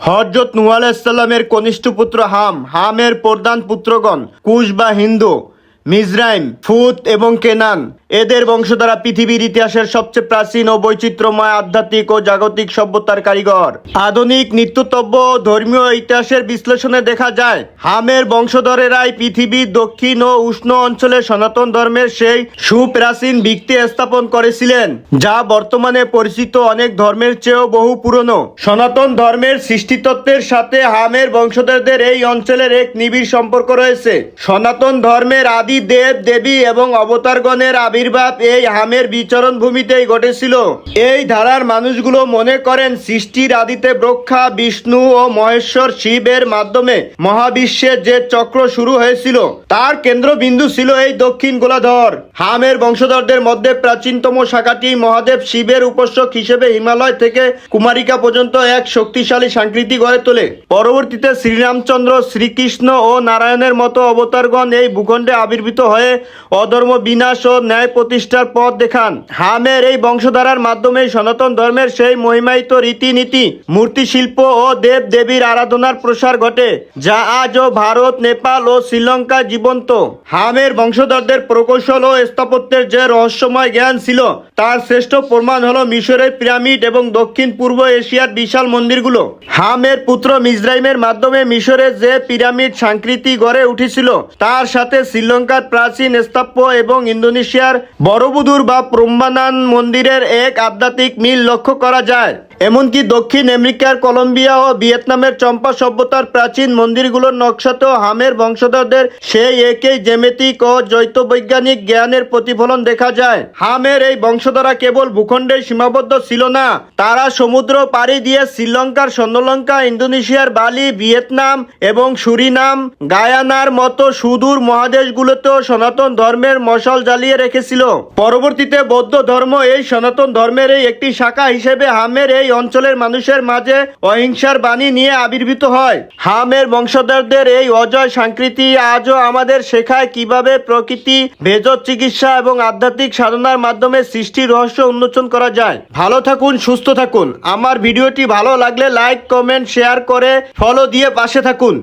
হযরত নূহ আলাইহিস সালামের কনিষ্ঠ পুত্র হামের প্রধান পুত্রগণ কুশ বা হিন্দু, মিজরাইম, ফুত এবং কেনান। এদের বংশধারা পৃথিবীর ইতিহাসের সবচেয়ে প্রাচীন ও বৈচিত্র্যময় আধ্যাত্মিক ও জাগতিক সভ্যতার কারিগর। আধুনিক নিত্যতব্য ধর্মীয় ইতিহাসের বিশ্লেষণে দেখা যায় হামের বংশধরেরাই পৃথিবীর দক্ষিণ ও উষ্ণ অঞ্চলে সনাতন ধর্মের সেই সুপ্রাচীন ভিত্তি স্থাপন করেছিলেন, যা বর্তমানে পরিচিত অনেক ধর্মের চেয়েও বহু পুরনো। সনাতন ধর্মের সৃষ্টিতত্ত্বের সাথে হামের বংশধরদের এই অঞ্চলের এক নিবিড় সম্পর্ক রয়েছে। সনাতন ধর্মের আদি দেব দেবী এবং অবতারগণের আবির্ভাব এই হামের বিচরণ ভূমিতেই ঘটেছিল। এই ধারার মানুষগুলো মনে করেন সৃষ্টির আদিতে ব্রহ্মা, বিষ্ণু ও মহেশ্বর শিবের মাধ্যমে মহাবিশ্বের যে চক্র শুরু হয়েছিল তার কেন্দ্রবিন্দু ছিল এই দক্ষিণ গোলার্ধ। হামের বংশধরদের মধ্যে প্রাচীনতম শাখাটি মহাদেব শিবের উপাসক হিসেবে হিমালয় থেকে কুমারিকা পর্যন্ত এক শক্তিশালী সংস্কৃতি গড়ে তোলে। পরবর্তীতে শ্রীরামচন্দ্র, শ্রীকৃষ্ণ ও নারায়ণের মতো অবতারগণ এই ভূখণ্ডে আবির্ভূত হয়ে অধর্ম বিনাশ ও ন্যায় প্রতিষ্ঠার পথ দেখান। হামের এই বংশধারার মাধ্যমে সনাতন ধর্মের সেই মহিমায়িত রীতিনীতি, মূর্তি শিল্প ও দেব দেবীর আরাধনার প্রসার ঘটে, যা আজও ভারত, নেপাল ও শ্রীলঙ্কায় জীবন্ত। হামের বংশধরদের প্রকৌশল ও স্থাপত্যের যে রহস্যময় জ্ঞান ছিল তার শ্রেষ্ঠ প্রমাণ হলো মিশরের পিরামিড এবং দক্ষিণ পূর্ব এশিয়ার বিশাল মন্দিরগুলো। হামের পুত্র মিজরাইমের মাধ্যমে মিশরে যে পিরামিড সংস্কৃতি গড়ে উঠেছিল তার সাথে শ্রীলঙ্কার প্রাচীন স্থাপত্য এবং ইন্দোনেশিয়ার বরবুদুর বা প্রাম্বানান মন্দিরের এক আধ্যাত্মিক মিল লক্ষ্য করা যায়। এমনকি দক্ষিণ আমেরিকার কলম্বিয়া ও ভিয়েতনামের চম্পা সভ্যতার প্রাচীন মন্দিরগুলোর নকশাতেও হামের বংশধরদের সেই একই জ্যামিতিক ও দ্বৈতবৈজ্ঞানিক জ্ঞানের প্রতিফলন দেখা যায়। হামের এই বংশধরা কেবল ভূখণ্ডে সীমাবদ্ধ ছিল না, তারা সমুদ্র পাড়ি দিয়ে শ্রীলঙ্কার স্বর্ণলঙ্কা, ইন্দোনেশিয়ার বালি, ভিয়েতনাম এবং সুরিনাম, গায়ানার মতো সুদূর মহাদেশগুলোতেও সনাতন ধর্মের মশাল জ্বালিয়ে রেখেছিল। পরবর্তীতে বৌদ্ধ ধর্ম এই সনাতন ধর্মের একটি শাখা হিসেবে হামের এই অঞ্চলের মানুষের মাঝে অহিংসার বাণী নিয়ে আবির্ভূত হয়। হামের বংশধরদের এই অজয় সংস্কৃতি আজও আমাদের শেখায় কিভাবে প্রকৃতি, ভেষজ চিকিৎসা এবং আধ্যাত্মিক সাধনার মাধ্যমে সৃষ্টির রহস্য উন্মোচন করা যায়। ভালো থাকুন, সুস্থ থাকুন। আমার ভিডিওটি ভালো লাগলে লাইক, কমেন্ট, শেয়ার করে ফলো দিয়ে পাশে থাকুন।